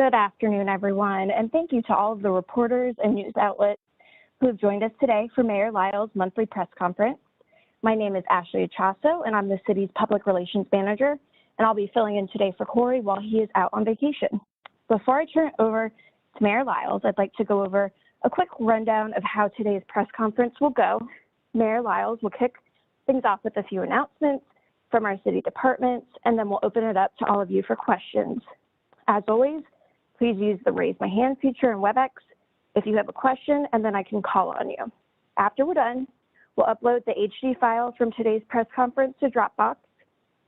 Good afternoon, everyone, and thank you to all of the reporters and news outlets who have joined us today for Mayor Lyles' monthly press conference. My name is Ashley Achasso, and I'm the city's public relations manager, and I'll be filling in today for Corey while he is out on vacation. Before I turn it over to Mayor Lyles, I'd like to go over a quick rundown of how today's press conference will go. Mayor Lyles will kick things off with a few announcements from our city departments, and then we'll open it up to all of you for questions. As always, please use the Raise My Hand feature in WebEx if you have a question, and then I can call on you. After we're done, we'll upload the HD file from today's press conference to Dropbox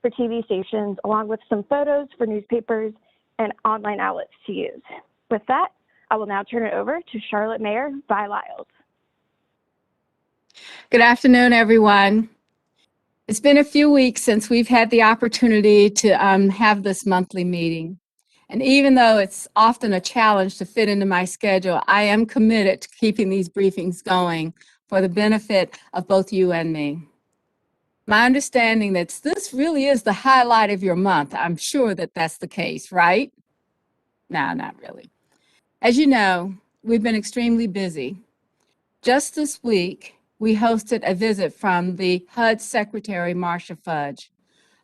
for TV stations, along with some photos for newspapers and online outlets to use. With that, I will now turn it over to Charlotte Mayor Vi Lyles. Good afternoon, everyone. It's been a few weeks since we've had the opportunity to have this monthly meeting. And even though it's often a challenge to fit into my schedule, I am committed to keeping these briefings going for the benefit of both you and me. My understanding that this really is the highlight of your month. I'm sure that that's the case, right? No, not really. As you know, we've been extremely busy. Just this week, we hosted a visit from the HUD Secretary, Marcia Fudge.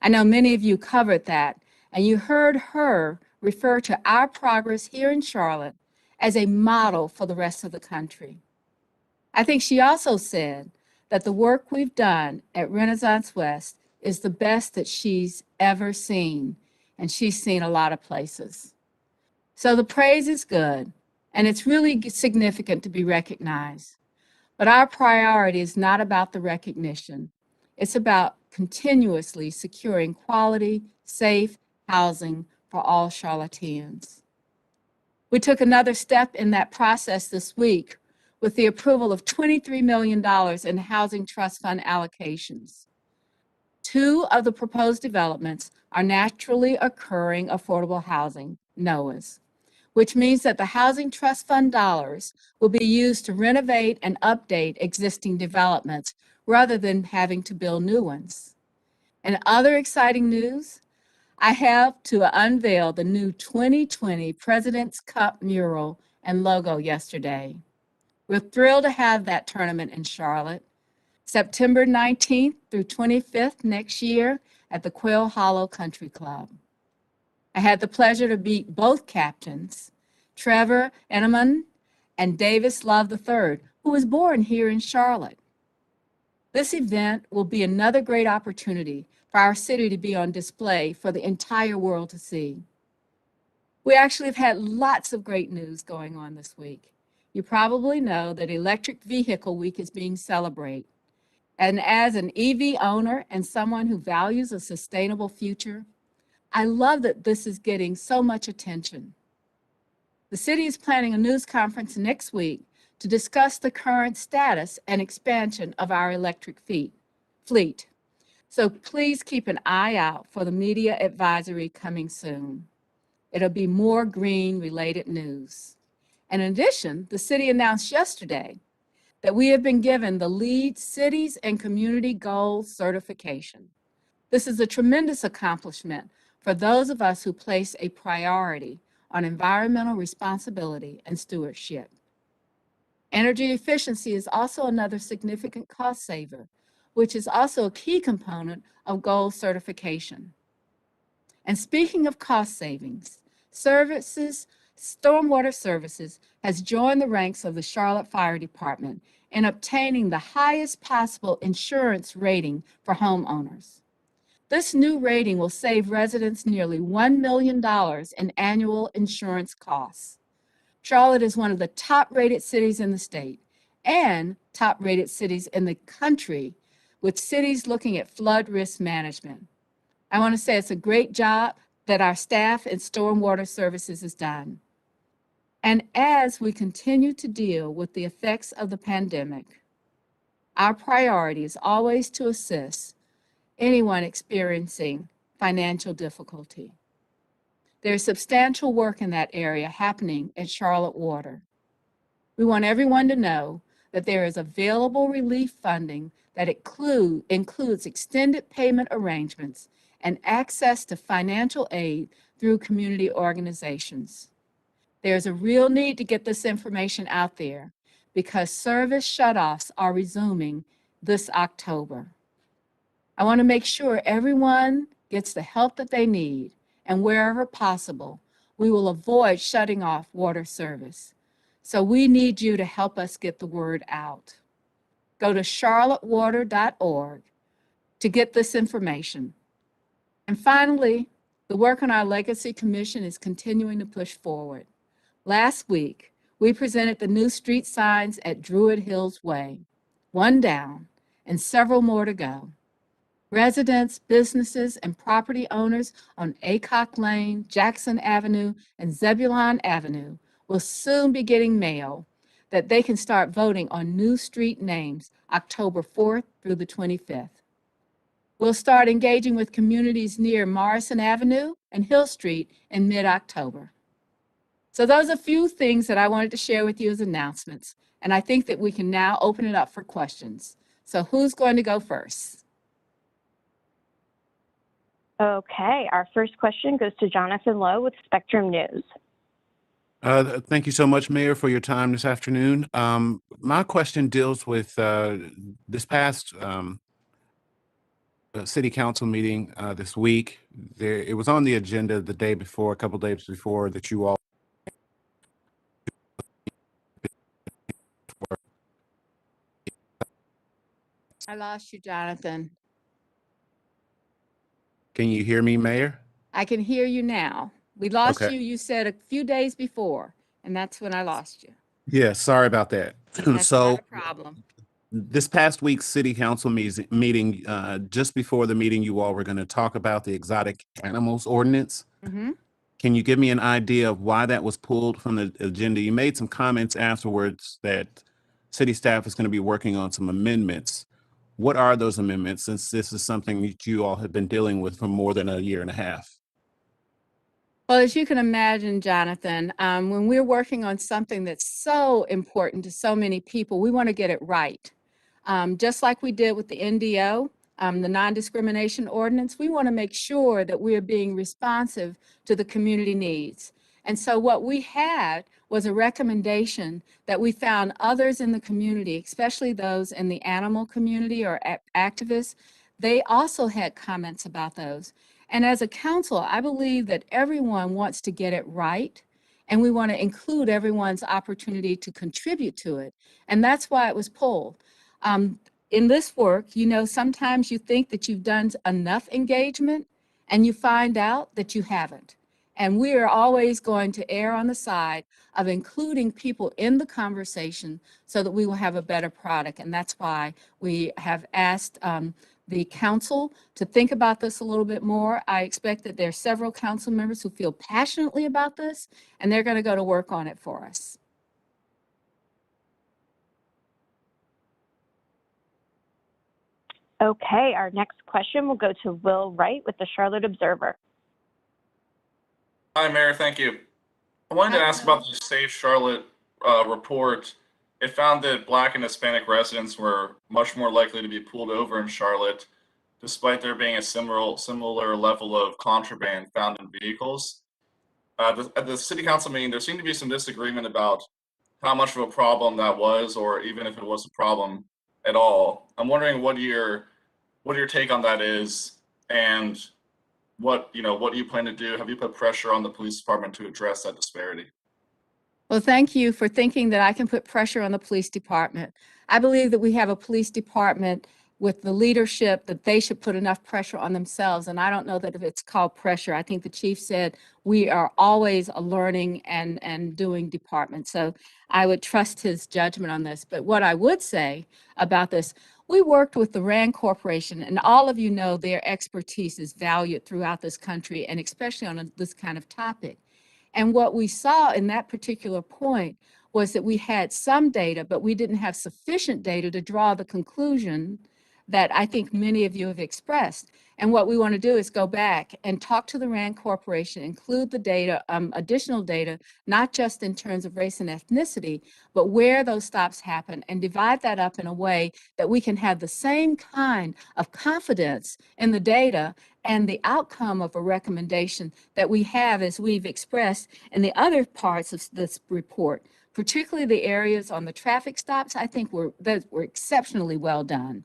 I know many of you covered that, and you heard her refer to our progress here in Charlotte as a model for the rest of the country. I think she also said that the work we've done at Renaissance West is the best that she's ever seen, and she's seen a lot of places. So the praise is good, and it's really significant to be recognized. But our priority is not about the recognition. It's about continuously securing quality, safe housing for all Charlotteans. We took another step in that process this week with the approval of $23 million in Housing Trust Fund allocations. 2 of the proposed developments are naturally occurring affordable housing, NOAHs, which means that the Housing Trust Fund dollars will be used to renovate and update existing developments rather than having to build new ones. And other exciting news, I have to unveil the new 2020 President's Cup mural and logo yesterday. We're thrilled to have that tournament in Charlotte, September 19th through 25th next year at the Quail Hollow Country Club. I had the pleasure to meet both captains, Trevor Enneman and Davis Love III, who was born here in Charlotte. This event will be another great opportunity for our city to be on display for the entire world to see. We actually have had lots of great news going on this week. You probably know that Electric Vehicle Week is being celebrated. And as an EV owner and someone who values a sustainable future, I love that this is getting so much attention. The city is planning a news conference next week to discuss the current status and expansion of our electric fleet. So please keep an eye out for the media advisory coming soon. It'll be more green-related news. In addition, the city announced yesterday that we have been given the LEED Cities and Community Goals certification. This is a tremendous accomplishment for those of us who place a priority on environmental responsibility and stewardship. Energy efficiency is also another significant cost saver, which is also a key component of gold certification. And speaking of cost savings, Stormwater Services has joined the ranks of the Charlotte Fire Department in obtaining the highest possible insurance rating for homeowners. This new rating will save residents nearly $1 million in annual insurance costs. Charlotte is one of the top-rated cities in the state and top-rated cities in the country, with cities looking at flood risk management. I want to say it's a great job that our staff in Stormwater Services has done. And as we continue to deal with the effects of the pandemic, our priority is always to assist anyone experiencing financial difficulty. There's substantial work in that area happening at Charlotte Water. We want everyone to know that there is available relief funding that includes extended payment arrangements and access to financial aid through community organizations. There's a real need to get this information out there because service shutoffs are resuming this October. I want to make sure everyone gets the help that they need, and wherever possible, we will avoid shutting off water service. So we need you to help us get the word out. Go to charlottewater.org to get this information. And finally, the work on our Legacy Commission is continuing to push forward. Last week, we presented the new street signs at Druid Hills Way, one down and several more to go. Residents, businesses, and property owners on Aycock Lane, Jackson Avenue, and Zebulon Avenue will soon be getting mail that they can start voting on new street names October 4th through the 25th. We'll start engaging with communities near Morrison Avenue and Hill Street in mid-October. So those are a few things that I wanted to share with you as announcements, and I think that we can now open it up for questions. So who's going to go first? Okay, our first question goes to Jonathan Lowe with Spectrum News. Thank you so much, Mayor, for your time this afternoon. My question deals with this past city council meeting this week. It was on the agenda the day before, a couple days before, that you all. I lost you, Jonathan. Can you hear me, Mayor? I can hear you now. We lost Okay. you, you said a few days before, and that's when I lost you. Yeah, sorry about that. That's So not a problem. this past week's city council meeting, just before the meeting, you all were going to talk about the exotic animals ordinance. Mhm. Can you give me an idea of why that was pulled from the agenda? You made some comments afterwards that city staff is going to be working on some amendments. What are those amendments, since this is something that you all have been dealing with for more than a year and a half? Well, as you can imagine, Jonathan, when we're working on something that's so important to so many people, we want to get it right. Just like we did with the NDO, the non-discrimination ordinance, we want to make sure that we're being responsive to the community needs. And so what we had was a recommendation that we found others in the community, especially those in the animal community or activists, they also had comments about those. And as a council, I believe that everyone wants to get it right, and we want to include everyone's opportunity to contribute to it. And that's why it was pulled. In this work, you know, sometimes you think that you've done enough engagement and you find out that you haven't. And we are always going to err on the side of including people in the conversation so that we will have a better product. And that's why we have asked the council to think about this a little bit more. I expect that there are several council members who feel passionately about this, and they're going to go to work on it for us. Okay, our next question will go to Will Wright with the Charlotte Observer. Hi, Mayor. Thank you. I wanted to ask about the Safe Charlotte report. It found that Black and Hispanic residents were much more likely to be pulled over in Charlotte, despite there being a similar level of contraband found in vehicles. At the city council meeting, there seemed to be some disagreement about how much of a problem that was, or even if it was a problem at all. I'm wondering what your take on that is, and what you plan to do. Have you put pressure on the police department to address that disparity? Well, thank you for thinking that I can put pressure on the police department. I believe that we have a police department with the leadership that they should put enough pressure on themselves. And I don't know that if it's called pressure. I think the chief said we are always a learning and doing department. So I would trust his judgment on this. But what I would say about this, we worked with the RAND Corporation, and all of you know their expertise is valued throughout this country, and especially on this kind of topic. And what we saw in that particular point was that we had some data, but we didn't have sufficient data to draw the conclusion that I think many of you have expressed. And what we want to do is go back and talk to the RAND Corporation, include the data, additional data, not just in terms of race and ethnicity, but where those stops happen, and divide that up in a way that we can have the same kind of confidence in the data and the outcome of a recommendation that we have, as we've expressed in the other parts of this report, particularly the areas on the traffic stops, I think were exceptionally well done.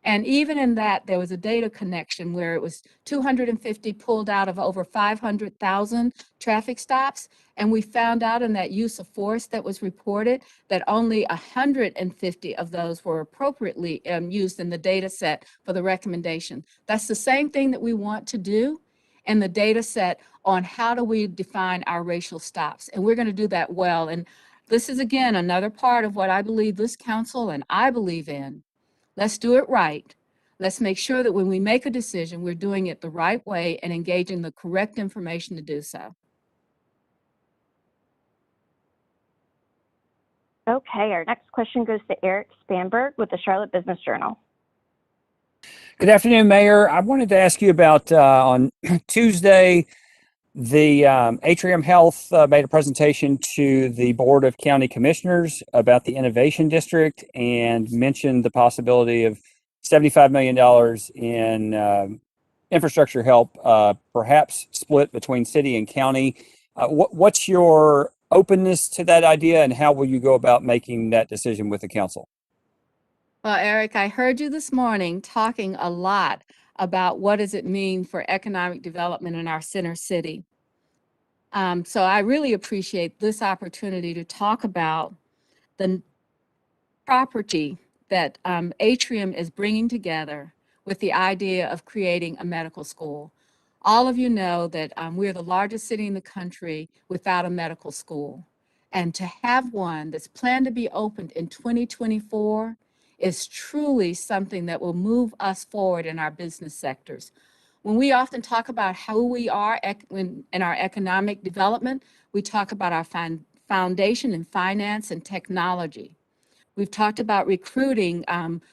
And even in that, there was a data connection where it was 250 pulled out of over 500,000 traffic stops. And we found out in that use of force that was reported that only 150 of those were appropriately used in the data set for the recommendation. That's the same thing that we want to do in the data set on how do we define our racial stops. And we're going to do that well. And this is, again, another part of what I believe this council and I believe in. Let's do it right. Let's make sure that when we make a decision, we're doing it the right way and engaging the correct information to do so. Okay, our next question goes to Eric Spanberg with the Charlotte Business Journal. Good afternoon, Mayor. I wanted to ask you about on Tuesday, the Atrium Health made a presentation to the Board of County Commissioners about the Innovation District and mentioned the possibility of $75 million in infrastructure help, perhaps split between city and county. What's your openness to that idea, and how will you go about making that decision with the council? Well, Eric, I heard you this morning talking a lot about what does it mean for economic development in our center city. So I really appreciate this opportunity to talk about the property that Atrium is bringing together with the idea of creating a medical school. All of you know that we're the largest city in the country without a medical school. And to have one that's planned to be opened in 2024 is truly something that will move us forward in our business sectors. When we often talk about how we are in our economic development, we talk about our foundation in finance and technology. We've talked about recruiting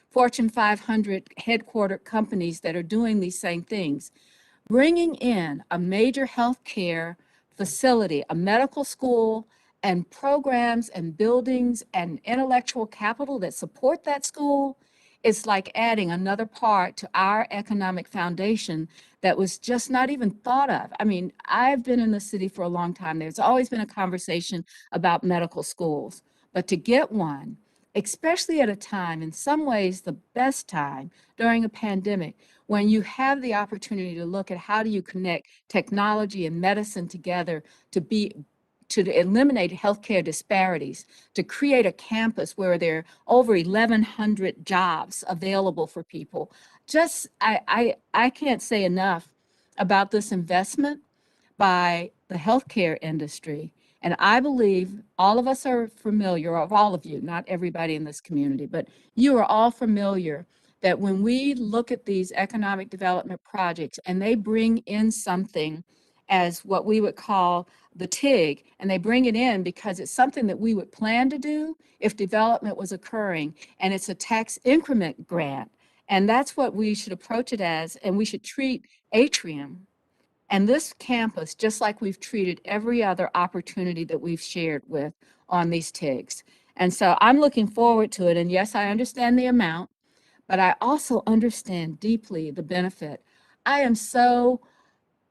Fortune 500 headquartered companies that are doing these same things. Bringing in a major healthcare facility, a medical school, and programs and buildings and intellectual capital that support that school, it's like adding another part to our economic foundation that was just not even thought of. I mean, I've been in the city for a long time. There's always been a conversation about medical schools, but to get one, especially at a time, in some ways the best time during a pandemic, when you have the opportunity to look at how do you connect technology and medicine together to eliminate healthcare disparities, to create a campus where there are over 1,100 jobs available for people. Just, I can't say enough about this investment by the healthcare industry. And I believe all of us are familiar, of all of you, not everybody in this community, but you are all familiar that when we look at these economic development projects and they bring in something as what we would call the TIG, and they bring it in because it's something that we would plan to do if development was occurring, and it's a tax increment grant. And that's what we should approach it as, and we should treat Atrium and this campus just like we've treated every other opportunity that we've shared with on these TIGs. And so I'm looking forward to it. And yes, I understand the amount, but I also understand deeply the benefit. I am so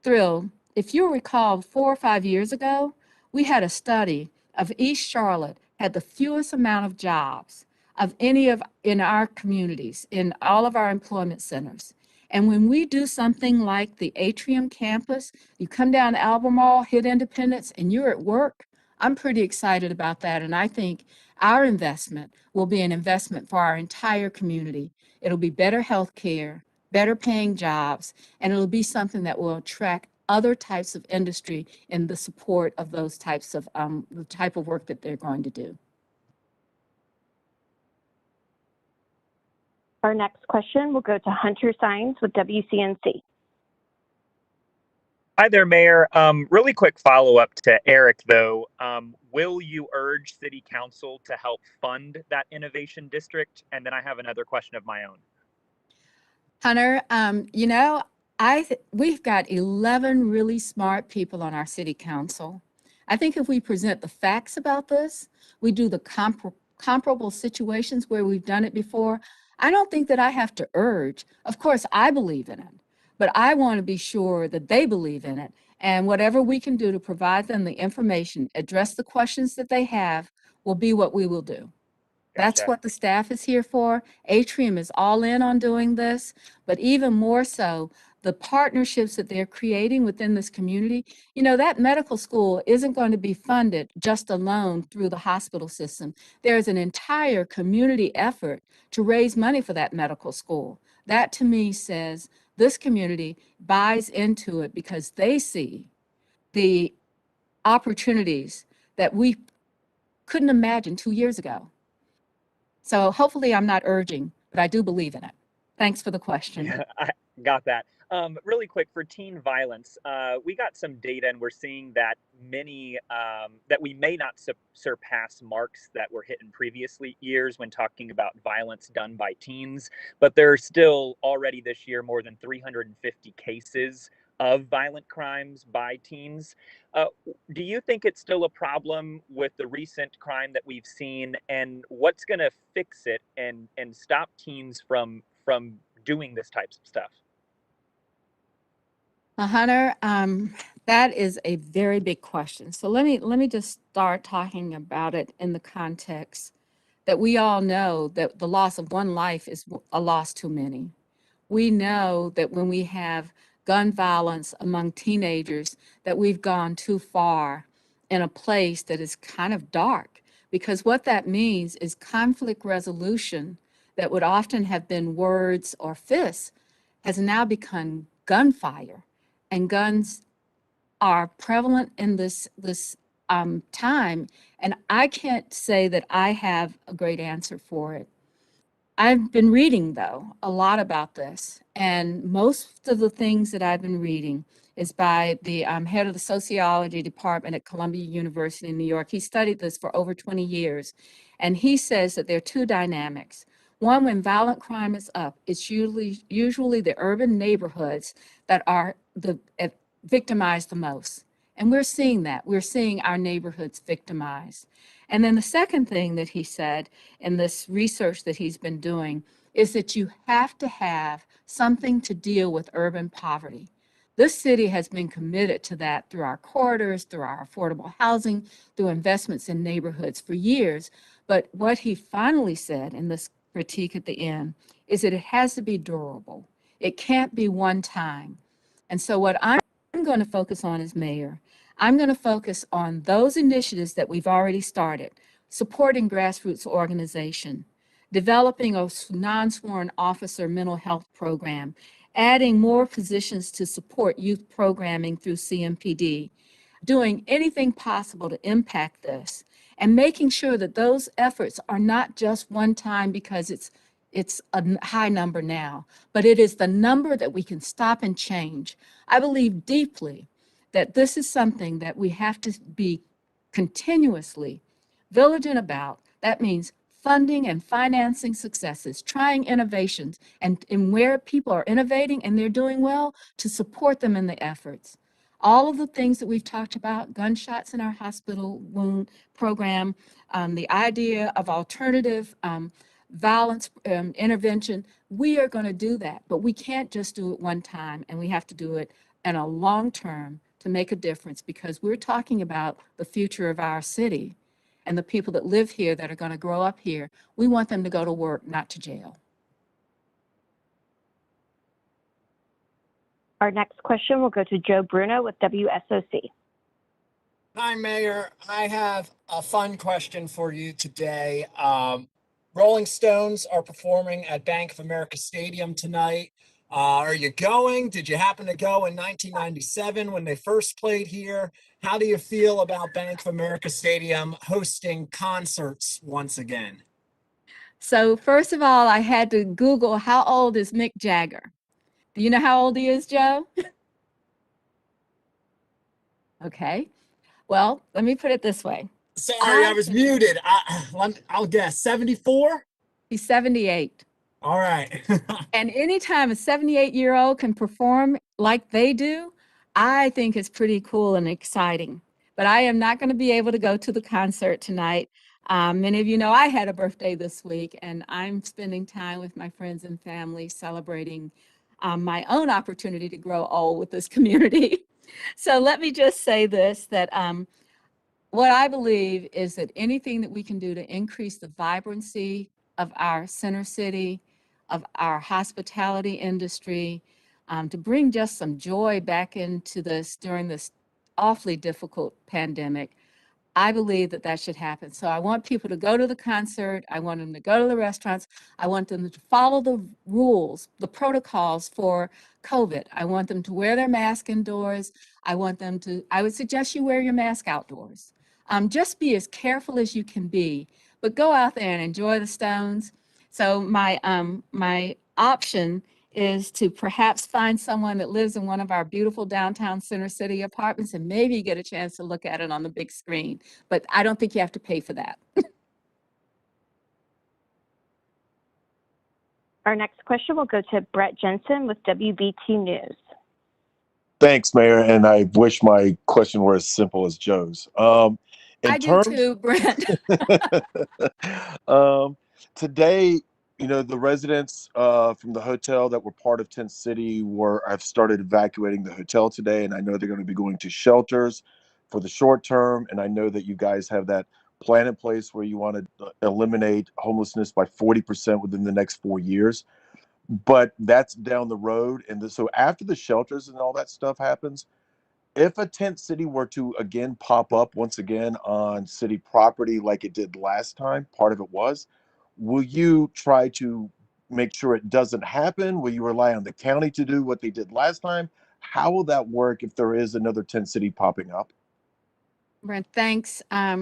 thrilled. If you recall, 4 or 5 years ago, we had a study of East Charlotte had the fewest amount of jobs of any of in our communities, in all of our employment centers. And when we do something like the Atrium campus, you come down Albemarle, hit Independence, and you're at work, I'm pretty excited about that. And I think our investment will be an investment for our entire community. It'll be better health care, better paying jobs, and it'll be something that will attract other types of industry in the support of those types of the type of work that they're going to do. Our next question will go to Hunter Sines with WCNC. Hi there, Mayor. Really quick follow-up to Eric, though. Will you urge City Council to help fund that innovation district? And then I have another question of my own. Hunter, you know, we've got 11 really smart people on our City Council. I think if we present the facts about this, we do the comparable situations where we've done it before, I don't think that I have to urge. Of course, I believe in it. but I want to be sure that they believe in it. And whatever we can do to provide them the information, address the questions that they have, will be what we will do. That's Gotcha. what the staff is here for. Atrium is all in on doing this, but even more so, the partnerships that they're creating within this community. You know, that medical school isn't going to be funded just alone through the hospital system. There's an entire community effort to raise money for that medical school. That to me says this community buys into it because they see the opportunities that we couldn't imagine 2 years ago. So hopefully I'm not urging, but I do believe in it. Thanks for the question. Yeah, I got that. Really quick for teen violence, we got some data and we're seeing that many, that we may not surpass marks that were hit in previous years when talking about violence done by teens, but there are still already this year more than 350 cases of violent crimes by teens. Do you think it's still a problem with the recent crime that we've seen, and what's going to fix it and stop teens from doing this types of stuff? Hunter, that is a very big question. So let me just start talking about it in the context that we all know that the loss of one life is a loss too many. We know that when we have gun violence among teenagers, that we've gone too far in a place that is kind of dark, because what that means is conflict resolution that would often have been words or fists has now become gunfire, and guns are prevalent in this time, and I can't say that I have a great answer for it. I've been reading, though, a lot about this, and most of the things that I've been reading is by the head of the sociology department at Columbia University in New York. He studied this for over 20 years, and he says that there are two dynamics. One, when violent crime is up, it's usually the urban neighborhoods that are victimized the most. And we're seeing that. We're seeing our neighborhoods victimized. And then the second thing that he said in this research that he's been doing is that you have to have something to deal with urban poverty. This city has been committed to that through our corridors, through our affordable housing, through investments in neighborhoods for years. But what he finally said in this critique at the end is that it has to be durable. It can't be one time. And so what I'm going to focus on as mayor, I'm going to focus on those initiatives that we've already started, supporting grassroots organization, developing a non-sworn officer mental health program, adding more positions to support youth programming through CMPD, doing anything possible to impact this, and making sure that those efforts are not just one time because it's a high number now, but it is the number that we can stop and change. I believe deeply that this is something that we have to be continuously vigilant about. That means funding and financing successes, trying innovations, and where people are innovating and they're doing well, to support them in the efforts. All of the things that we've talked about, gunshots in our hospital wound program, the idea of alternative violence intervention, we are going to do that, but we can't just do it one time, and we have to do it in a long term to make a difference, because we're talking about the future of our city and the people that live here that are going to grow up here. We want them to go to work, not to jail. Our next question will go to Joe Bruno with WSOC. Hi, Mayor. I have a fun question for you today. Rolling Stones are performing at Bank of America Stadium tonight. Are you going? Did you happen to go in 1997 when they first played here? How do you feel about Bank of America Stadium hosting concerts once again? So first of all, I had to Google, how old is Mick Jagger? Do you know how old he is, Joe? Okay. Well, let me put it this way. Sorry, I was muted. I'll guess 74? He's 78. All right. And anytime a 78-year-old can perform like they do, I think it's pretty cool and exciting. But I am not going to be able to go to the concert tonight. Many of you know I had a birthday this week, and I'm spending time with my friends and family celebrating my own opportunity to grow old with this community. So let me just say this, that what I believe is that anything that we can do to increase the vibrancy of our center city, of our hospitality industry, to bring just some joy back into this during this awfully difficult pandemic, I believe that that should happen. So I want people to go to the concert. I want them to go to the restaurants. I want them to follow the rules, the protocols for COVID. I want them to wear their mask indoors. I would suggest you wear your mask outdoors. Just be as careful as you can be, but go out there and enjoy the Stones. So my option is to perhaps find someone that lives in one of our beautiful downtown center city apartments and maybe get a chance to look at it on the big screen. But I don't think you have to pay for that. Our next question will go to Brett Jensen with WBT News. Thanks, Mayor, and I wish my question were as simple as Joe's. I do too, Brent. Today, the residents from the hotel that were part of Tent City have started evacuating the hotel today, and I know they're going to be going to shelters for the short term, and I know that you guys have that plan in place where you want to eliminate homelessness by 40% within the next 4 years. But that's down the road. And so after the shelters and all that stuff happens, if a tent city were to again pop up once again on city property like it did last time, part of it was, will you try to make sure it doesn't happen? Will you rely on the county to do what they did last time? How will that work if there is another tent city popping up? Brent, thanks. I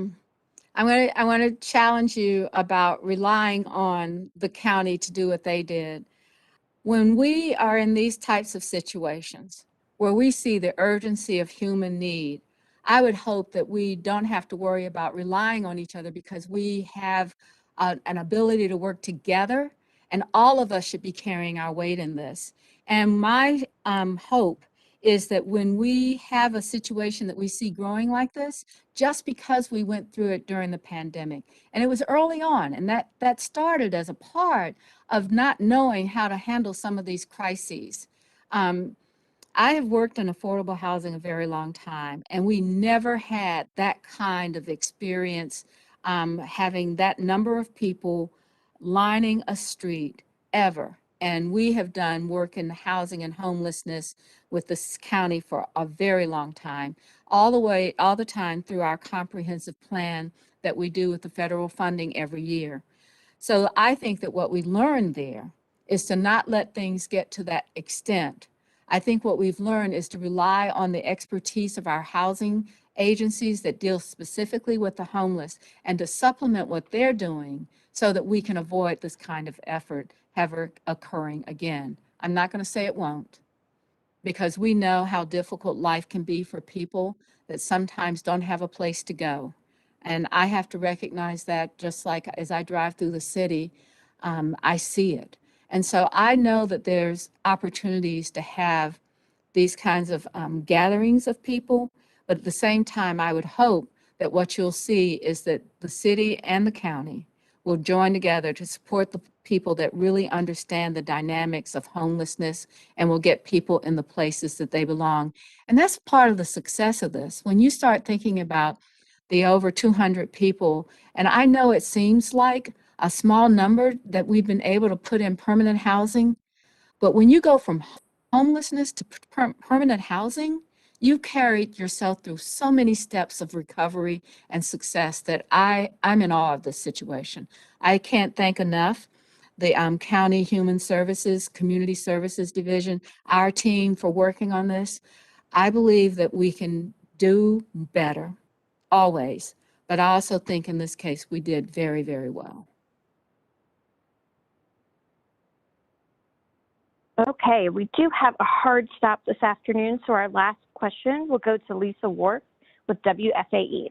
want to challenge you about relying on the county to do what they did. When we are in these types of situations where we see the urgency of human need, I would hope that we don't have to worry about relying on each other because we have an ability to work together, and all of us should be carrying our weight in this. And my hope is that when we have a situation that we see growing like this, just because we went through it during the pandemic, and it was early on, and that started as a part of not knowing how to handle some of these crises. I have worked in affordable housing a very long time, and we never had that kind of experience, having that number of people lining a street ever. And we have done work in housing and homelessness with this county for a very long time, all the time through our comprehensive plan that we do with the federal funding every year. So I think that what we learned there is to not let things get to that extent. I think what we've learned is to rely on the expertise of our housing agencies that deal specifically with the homeless and to supplement what they're doing so that we can avoid this kind of effort ever occurring again. I'm not going to say it won't, because we know how difficult life can be for people that sometimes don't have a place to go. And I have to recognize that, just like as I drive through the city, I see it. And so I know that there's opportunities to have these kinds of gatherings of people, but at the same time, I would hope that what you'll see is that the city and the county will join together to support the people that really understand the dynamics of homelessness and will get people in the places that they belong. And that's part of the success of this. When you start thinking about the over 200 people, and I know it seems like a small number that we've been able to put in permanent housing, but when you go from homelessness to permanent housing, you carried yourself through so many steps of recovery and success that I'm in awe of this situation. I can't thank enough the County Human Services, Community Services Division, our team for working on this. I believe that we can do better, always, but I also think in this case we did very, very well. Okay, we do have a hard stop this afternoon, so our last question will go to Lisa Ward with WFAE.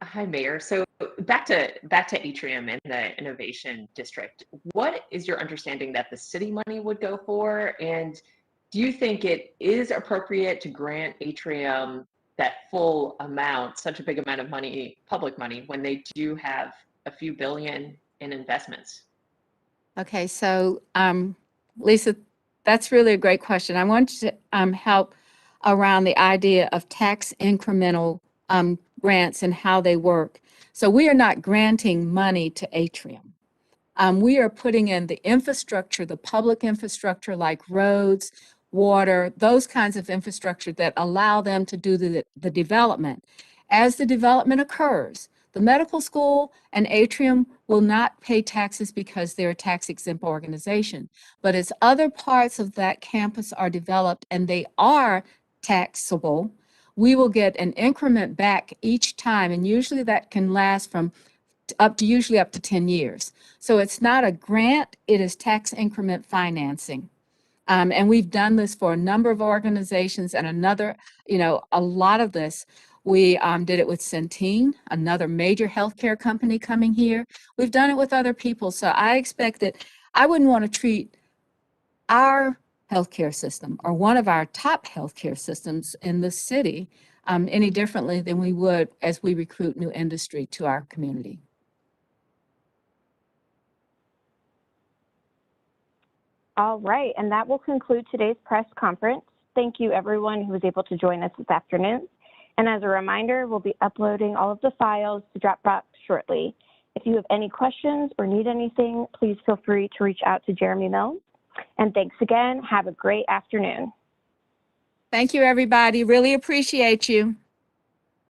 Hi, Mayor. So back to Atrium and the Innovation District. What is your understanding that the city money would go for? And do you think it is appropriate to grant Atrium that full amount, such a big amount of money, public money, when they do have a few billion in investments? Okay, so Lisa, that's really a great question. I want to help around the idea of tax incremental grants and how they work. So we are not granting money to Atrium. We are putting in the infrastructure, the public infrastructure like roads, water, those kinds of infrastructure that allow them to do the development. As the development occurs, the medical school and Atrium will not pay taxes because they're a tax exempt organization. But as other parts of that campus are developed and they are taxable, we will get an increment back each time. And usually that can last from usually up to 10 years. So it's not a grant, it is tax increment financing. And we've done this for a number of organizations and a lot of this. We did it with Centene, another major healthcare company coming here. We've done it with other people. So I expect that I wouldn't want to treat our healthcare system or one of our top healthcare systems in the city any differently than we would as we recruit new industry to our community. All right, and that will conclude today's press conference. Thank you everyone who was able to join us this afternoon. And as a reminder, we'll be uploading all of the files to Dropbox shortly. If you have any questions or need anything, please feel free to reach out to Jeremy Mills. And thanks again. Have a great afternoon. Thank you, everybody. Really appreciate you.